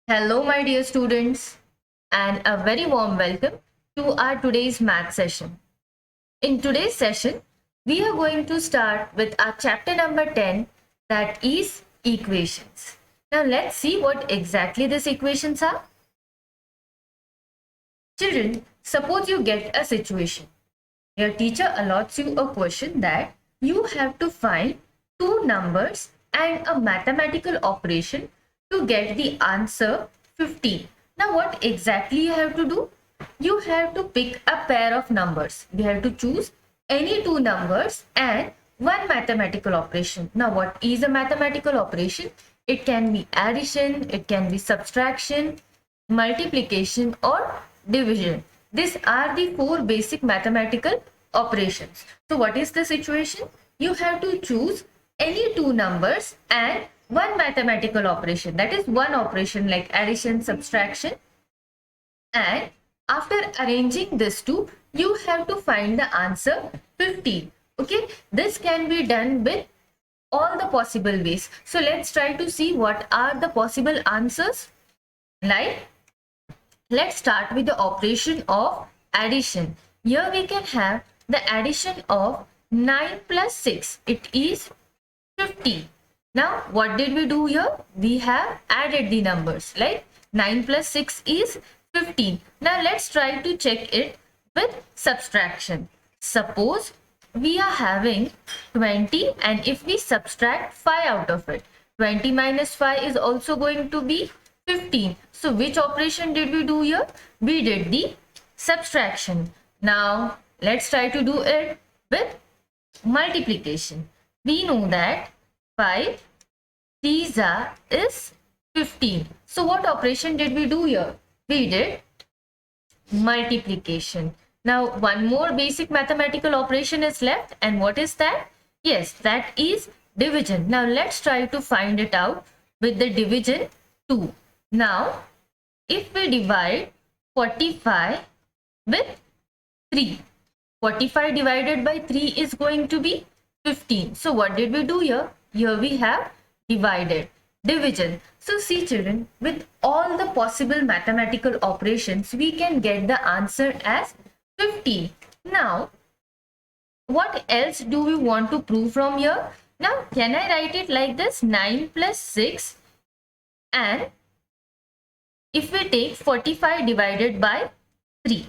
Hello, my dear students, and a very warm welcome to our today's math session. In today's session, we are going to start with our chapter number 10, that is equations. Now, let's see what exactly these equations are. Children, suppose you get a situation. Your teacher allots you a question that you have to find two numbers and a mathematical operation to get the answer 15. Now what exactly you have to do? You have to pick a pair of numbers. You have to choose any two numbers and one mathematical operation. Now what is a mathematical operation? It can be addition, it can be subtraction, multiplication or division. These are the four basic mathematical operations. So what is the situation? You have to choose any two numbers and one mathematical operation. That is one operation like addition, subtraction. And after arranging this two, you have to find the answer 15. Okay, this can be done with all the possible ways. So let's try to see what are the possible answers. Like, let's start with the operation of addition. Here we can have the addition of 9 plus 6. It is 50. Now what did we do here? We have added the numbers. Like 9 plus 6 is 15. Now let's try to check it with subtraction. Suppose we are having 20 and if we subtract 5 out of it, 20 minus 5 is also going to be 15. So which operation did we do here? We did the subtraction. Now let's try to do it with multiplication. We know that 5 threes is 15. So what operation did we do here? We did multiplication. Now one more basic mathematical operation is left, and what is that? Yes, that is division. Now let's try to find it out with the division 2. Now if we divide 45 with 3, 45 divided by 3 is going to be 15. So what did we do here? Here we have divided, division. So see children, with all the possible mathematical operations, we can get the answer as 15. Now, what else do we want to prove from here? Now, can I write it like this? 9 plus 6, and if we take 45 divided by 3.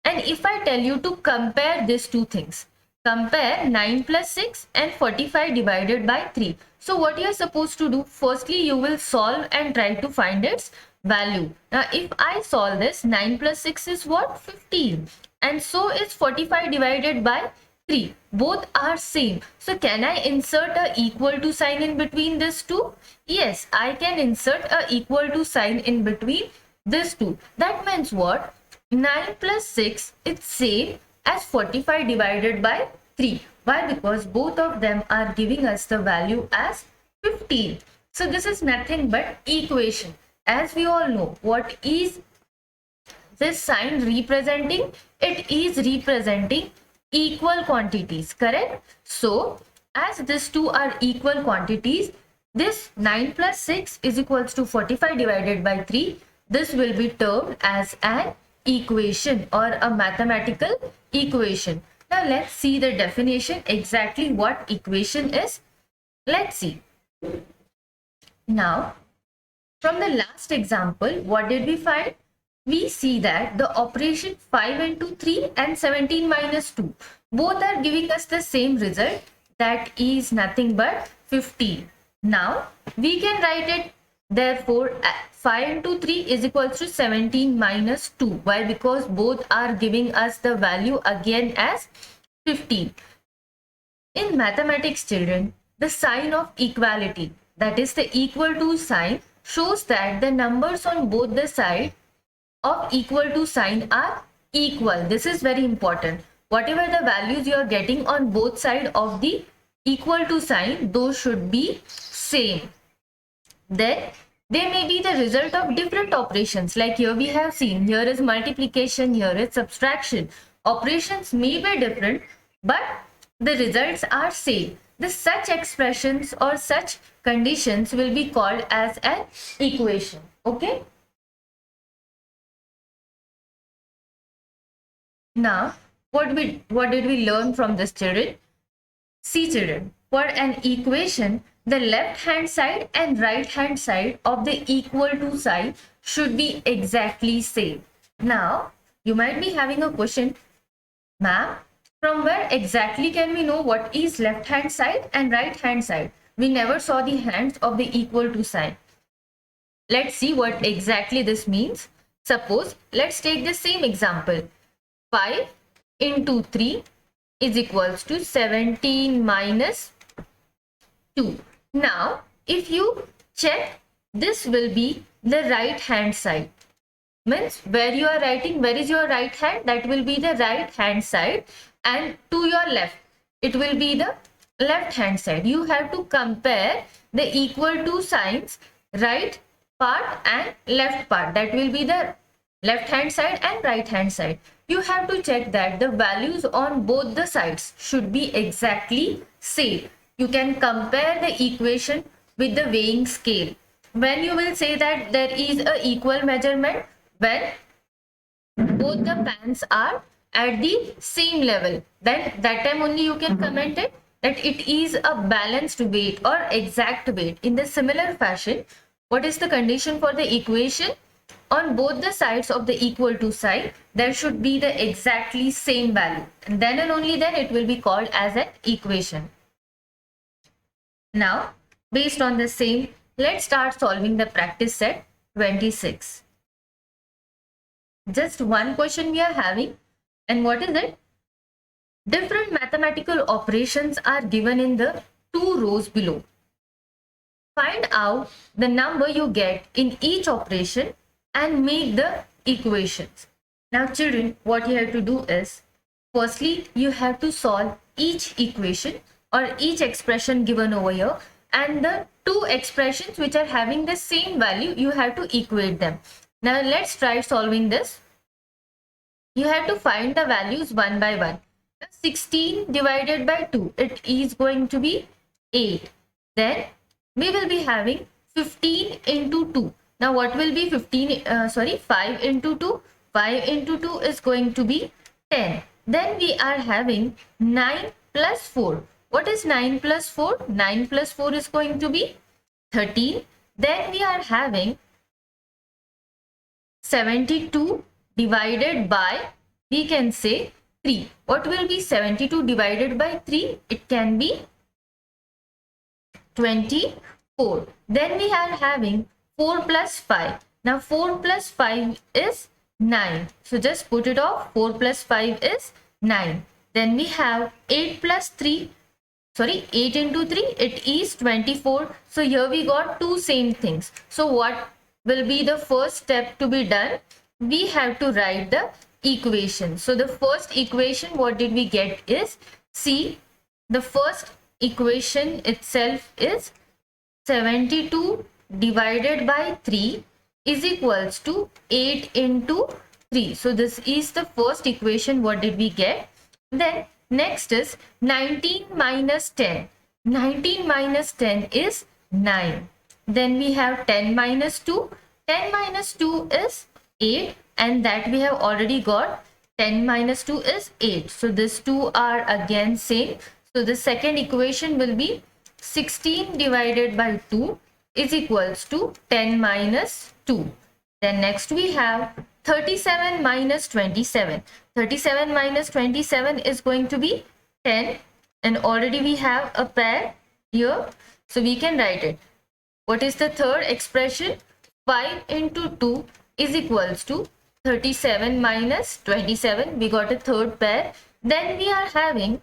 And if I tell you to compare these two things, compare 9 plus 6 and 45 divided by 3. So what you are supposed to do? Firstly, you will solve and try to find its value. Now, if I solve this, 9 plus 6 is what? 15. And so is 45 divided by 3. Both are same. So can I insert a equal to sign in between these two? Yes, I can insert a equal to sign in between these two. That means what? 9 plus 6 is same as 45 divided by 3. Why? Because both of them are giving us the value as 15. So this is nothing but equation. As we all know, what is this sign representing? It is representing equal quantities, correct? So as these two are equal quantities, this 9 plus 6 is equals to 45 divided by 3. This will be termed as an equation or a mathematical equation. Now let's see the definition, exactly what equation is. Let's see. Now from the last example, what did we find? We see that the operation 5 into 3 and 17 minus 2, both are giving us the same result, that is nothing but 15. Now we can write it, therefore 5 into 3 is equals to 17 minus 2. Why? Because both are giving us the value again as 15. In mathematics children, the sign of equality, that is the equal to sign, shows that the numbers on both the sides of equal to sign are equal. This is very important. Whatever the values you are getting on both sides of the equal to sign, those should be same. Then they may be the result of different operations. Like here we have seen, here is multiplication, here is subtraction. Operations may be different, but the results are same. The such expressions or such conditions will be called as an equation. Okay. Now, what did we learn from this, children? See, children, for an equation, the left hand side and right hand side of the equal to side should be exactly same. Now, you might be having a question, ma'am, from where exactly can we know what is left hand side and right hand side? We never saw the hands of the equal to sign. Let's see what exactly this means. Suppose, let's take the same example. 5 into 3 is equals to 17 minus 2. Now, if you check, this will be the right hand side. Means where you are writing, where is your right hand? That will be the right hand side, and to your left, it will be the left hand side. You have to compare the equal to signs, right part and left part. That will be the left hand side and right hand side. You have to check that the values on both the sides should be exactly same. You can compare the equation with the weighing scale. When you will say that there is a equal measurement, when both the pans are at the same level, then that time only you can comment it that it is a balanced weight or exact weight. In the similar fashion, what is the condition for the equation? On both the sides of the equal to side, there should be the exactly same value. And then and only then it will be called as an equation. Now, based on the same, let's start solving the practice set 26. Just one question we are having. And what is it? Different mathematical operations are given in the 2 rows below. Find out the number you get in each operation and make the equations. Now, children, what you have to do is, firstly, you have to solve each equation or each expression given over here, and the 2 expressions which are having the same value, you have to equate them. Now, let's try solving this. You have to find the values one by one. 16 divided by 2, it is going to be 8. Then we will be having 15 into 2. Now what will be 5 into 2? 5 into 2 is going to be 10. Then we are having 9 plus 4. What is 9 plus 4? 9 plus 4 is going to be 13. Then we are having 72 divided by, we can say, 3. What will be 72 divided by 3? It can be 24. Then we are having 4 plus 5. Now 4 plus 5 is 9. So just put it off. 4 plus 5 is 9. Then we have 8 plus 3. 8 into 3, it is 24. So here we got 2 same things. So what will be the first step to be done? We have to write the equation. So the first equation, what did we get is, see, the first equation itself is 72 divided by 3 is equals to 8 into 3. So this is the first equation. What did we get? Then next is 19 minus 10. 19 minus 10 is 9. Then we have 10 minus 2. 10 minus 2 is 8, and that we have already got. 10 minus 2 is 8. So these two are again same. So the second equation will be 16 divided by 2 is equals to 10 minus 2. Then next we have 37 minus 27. 37 minus 27 is going to be 10, and already we have a pair here. So we can write it. What is the third expression? 5 into 2 is equals to 37 minus 27. We got a third pair. Then we are having,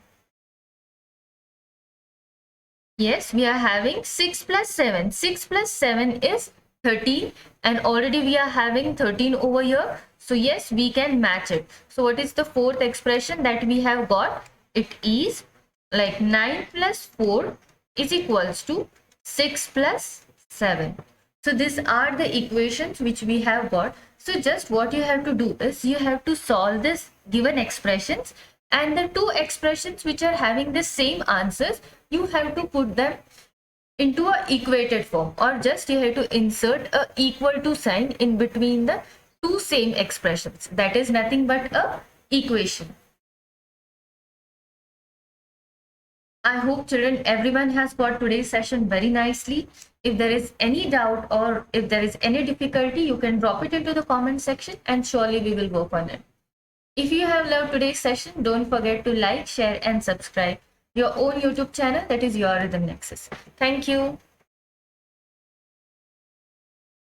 yes, we are having 6 plus 7. 6 plus 7 is 13, and already we are having 13 over here. So yes, we can match it. So what is the fourth expression that we have got? It is like 9 plus 4 is equals to 6 plus 7. So these are the equations which we have got. So just what you have to do is, you have to solve this given expressions, and the 2 expressions which are having the same answers, you have to put them into a equated form, or just you have to insert a equal to sign in between the 2 same expressions. That is nothing but a equation. I hope children, everyone has got today's session very nicely. If there is any doubt or if there is any difficulty, you can drop it into the comment section and surely we will work on it. If you have loved today's session, don't forget to like, share and subscribe your own YouTube channel, that is Your Rhythm Nexus. Thank you.